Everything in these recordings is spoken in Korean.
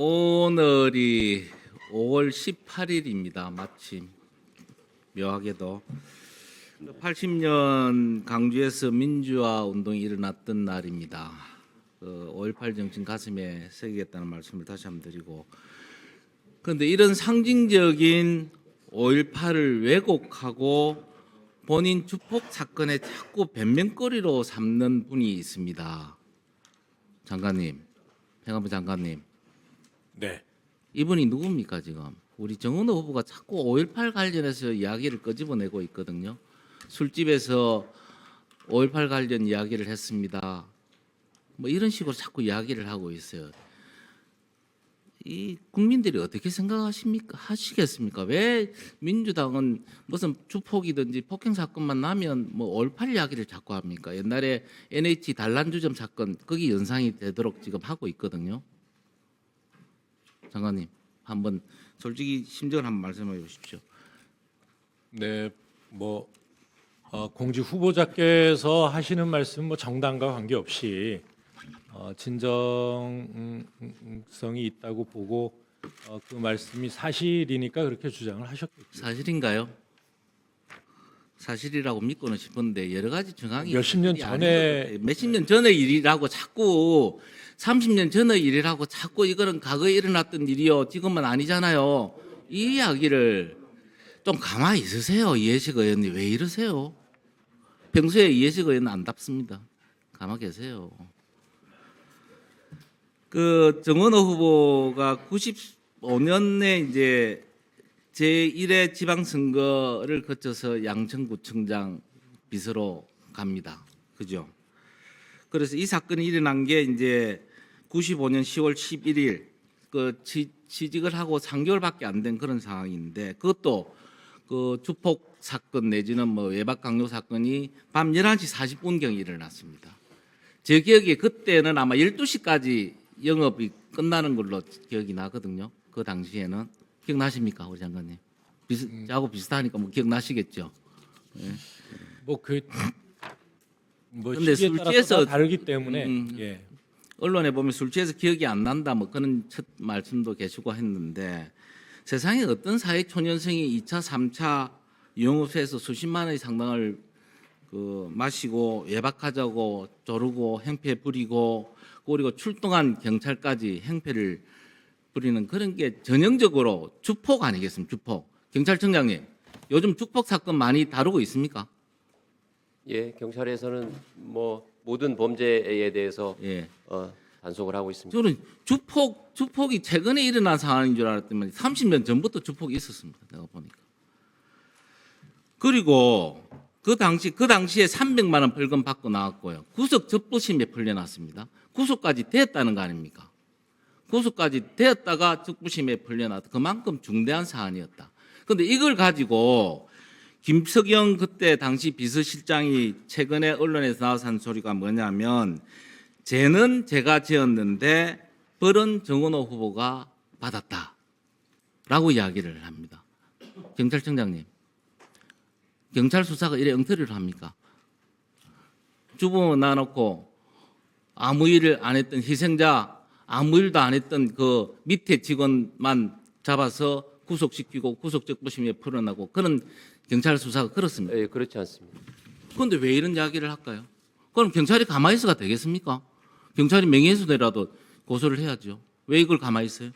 오늘이 5월 18일입니다. 마침 묘하게도 80년 강주에서 민주화 운동이 일어났던 날입니다. 5.18 정신 가슴에 새기겠다는 말씀을 다시 한번 드리고, 그런데 이런 상징적인 5.18을 왜곡하고 본인 주폭 사건에 자꾸 변명거리로 삼는 분이 있습니다. 장관님, 행안부 장관님. 네. 이분이 누굽니까 지금? 우리 정은호 후보가 자꾸 5.18 관련해서 이야기를 끄집어내고 있거든요. 술집에서 5.18 관련 이야기를 했습니다. 뭐 이런 식으로 자꾸 이야기를 하고 있어요. 이 국민들이 어떻게 생각하십니까? 하시겠습니까? 왜 민주당은 무슨 주폭이든지 폭행 사건만 나면 뭐 5.18 이야기를 자꾸 합니까? 옛날에 NH 단란주점 사건 거기 연상이 되도록 지금 하고 있거든요. 장관님, 한번 솔직히 심정을 한번 말씀해 주십시오. 네. 공직 후보자께서 하시는 말씀 정당과 관계없이 진정성이 있다고 보고 그 말씀이 사실이니까 그렇게 주장을 하셨겠죠. 사실인가요? 사실이라고 믿고는 싶은데 여러 가지 정황이 몇십 년 전에 몇십 년 전의 일이라고 자꾸 30년 전의 일이라고 자꾸 이거는 과거에 일어났던 일이요 지금은 아니잖아요. 이 이야기를 좀 가만히 있으세요. 이해식 의원님 왜 이러세요? 평소에 이해식 의원은 안 답습니다. 가만히 계세요. 그 정은호 후보가 95년에 이제 제1회 지방선거를 거쳐서 양천구청장 비서로 갑니다. 그죠? 그래서 이 사건이 일어난 게 이제 95년 10월 11일 그 취직을 하고 3개월밖에 안 된 그런 상황인데, 그것도 그 주폭 사건 내지는 뭐 외박 강요 사건이 밤 11시 40분경에 일어났습니다. 제 기억에 그때는 아마 12시까지 영업이 끝나는 걸로 기억이 나거든요. 그 당시에는. 기억나십니까, 우리 장관님? 저하고 비슷하니까 뭐 기억나시겠죠. 예. 근데 시기에 술 따라서 취해서 다 다르기 때문에 예. 언론에 보면 술 취해서 기억이 안 난다 뭐 그런 첫 말씀도 계시고 했는데, 세상에 어떤 사회 초년생이 2차, 3차 영업소에서 수십만 원의 상당을 그 마시고 외박하자고 조르고 행패 부리고 그리고 출동한 경찰까지 행패를 부리는 그런 게 전형적으로 주폭 아니겠습니까? 주폭. 경찰청장님, 요즘 주폭 사건 많이 다루고 있습니까? 예, 경찰에서는 모든 범죄에 대해서 예. 단속을 하고 있습니다. 저는 주폭이 최근에 일어난 상황인 줄 알았더니 30년 전부터 주폭이 있었습니다. 내가 보니까. 그리고 그 당시에 300만 원 벌금 받고 나왔고요. 구속 적부심에 풀려났습니다. 구속까지 됐다는 거 아닙니까? 구속까지 되었다가 적부심에 풀려났다. 그만큼 중대한 사안이었다. 그런데 이걸 가지고 김석영 그때 당시 비서실장이 최근에 언론에서 나와서 한 소리가 뭐냐면, 죄는 제가 지었는데 벌은 정은호 후보가 받았다라고 이야기를 합니다. 경찰청장님, 경찰 수사가 이래 엉터리를 합니까? 주부 놔놓고 아무 일을 안 했던 희생자, 아무 일도 안 했던 그 밑에 직원만 잡아서 구속시키고 구속적부심에 풀어나고 그런 경찰 수사가 그렇습니다. 예, 그렇지 않습니다. 그런데 왜 이런 이야기를 할까요? 그럼 경찰이 가만히 있어가 되겠습니까? 경찰이 명예훼손이라도 고소를 해야죠. 왜 이걸 가만히 있어요?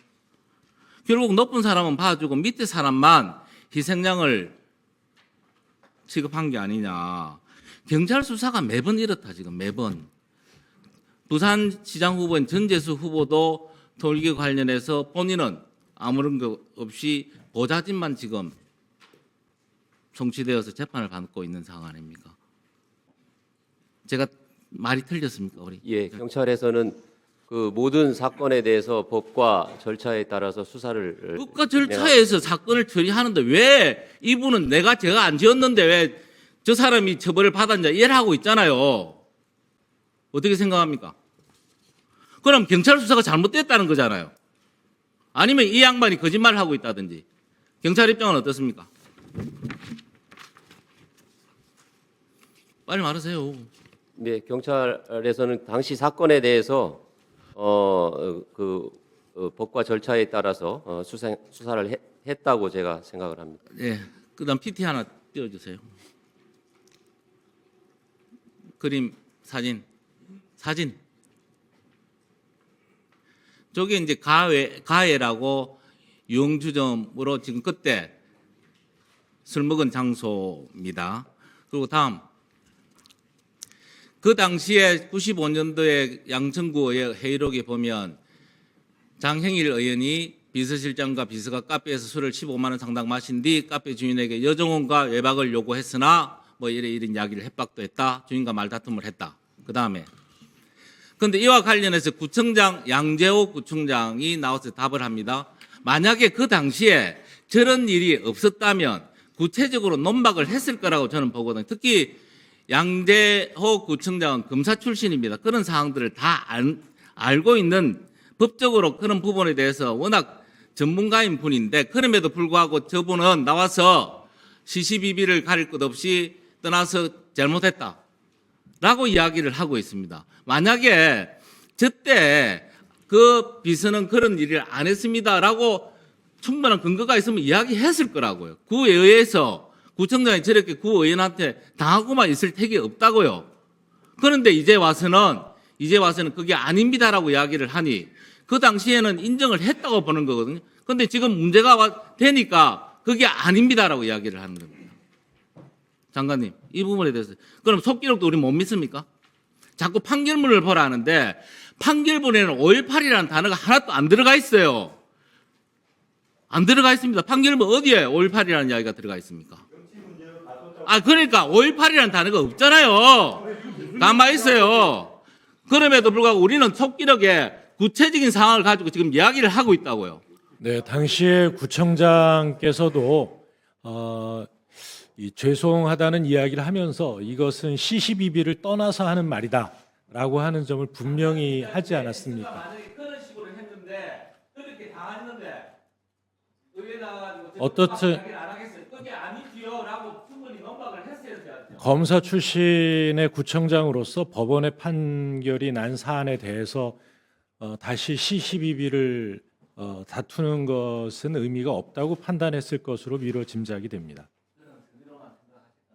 결국 높은 사람은 봐주고 밑에 사람만 희생양을 취급한 게 아니냐. 경찰 수사가 매번 이렇다 지금 매번. 부산시장 후보인 전재수 후보도 돌기 관련해서 본인은 아무런 것 없이 보좌진만 지금 송치되어서 재판을 받고 있는 상황 아닙니까? 제가 말이 틀렸습니까, 우리? 예, 경찰에서는 그 모든 사건에 대해서 법과 절차에 따라서 수사를 국가 절차에서 사건을 처리하는데 왜 이분은 제가 안 지었는데 왜 저 사람이 처벌을 받았냐 이해를 하고 있잖아요. 어떻게 생각합니까? 그럼 경찰 수사가 잘못됐다는 거잖아요. 아니면 이 양반이 거짓말을 하고 있다든지. 경찰 입장은 어떻습니까? 빨리 말하세요. 네, 경찰에서는 당시 사건에 대해서 그 법과 절차에 따라서 수사를 했다고 제가 생각을 합니다. 예. 그다음 PT 하나 띄워주세요. 그림 사진. 저게 이제 가해라고 유흥주점으로 지금 그때 술 먹은 장소입니다. 그리고 다음. 그 당시에 95년도에 양천구의 회의록에 보면 장형일 의원이 비서실장과 비서가 카페에서 술을 15만 원 상당 마신 뒤 카페 주인에게 여정원과 외박을 요구했으나 뭐 이런 이야기를 협박도 했다. 주인과 말다툼을 했다. 그 다음에 그런데 이와 관련해서 구청장 양재호 구청장이 나와서 답을 합니다. 만약에 그 당시에 저런 일이 없었다면 구체적으로 논박을 했을 거라고 저는 보거든요. 특히 양재호 구청장은 검사 출신입니다. 그런 사항들을 다 알고 있는 법적으로 그런 부분에 대해서 워낙 전문가인 분인데 그럼에도 불구하고 저분은 나와서 시시비비를 가릴 것 없이 떠나서 잘못했다라고 이야기를 하고 있습니다. 만약에 저때 그 비서는 그런 일을 안 했습니다라고 충분한 근거가 있으면 이야기했을 거라고요. 구의회에서 구청장이 저렇게 구의원한테 당하고만 있을 택이 없다고요. 그런데 이제 와서는 그게 아닙니다라고 이야기를 하니 그 당시에는 인정을 했다고 보는 거거든요. 그런데 지금 문제가 되니까 그게 아닙니다라고 이야기를 하는 겁니다. 장관님, 이 부분에 대해서 그럼 속기록도 우리 못 믿습니까? 자꾸 판결문을 보라 하는데 판결문에는 5.18이라는 단어가 하나도 안 들어가 있어요. 안 들어가 있습니다. 판결문 어디에 5.18이라는 이야기가 들어가 있습니까? 그러니까 5.18이라는 단어가 없잖아요. 가만히 있어요. 그럼에도 불구하고 우리는 속기록에 구체적인 상황을 가지고 지금 이야기를 하고 있다고요. 네, 당시에 구청장께서도 이 죄송하다는 이야기를 하면서 이것은 시시비비를 떠나서 하는 말이다라고 하는 점을 분명히 하지 않았습니까? 만약에 그런 식으로 했는데 그렇게 당했는데 의회 나가지고 어떻든 안 하겠어요. 그게 아니지요라고 충분히 논박을 했어야죠. 검사 출신의 구청장으로서 법원의 판결이 난 사안에 대해서 다시 시시비비를 다투는 것은 의미가 없다고 판단했을 것으로 미뤄 짐작이 됩니다.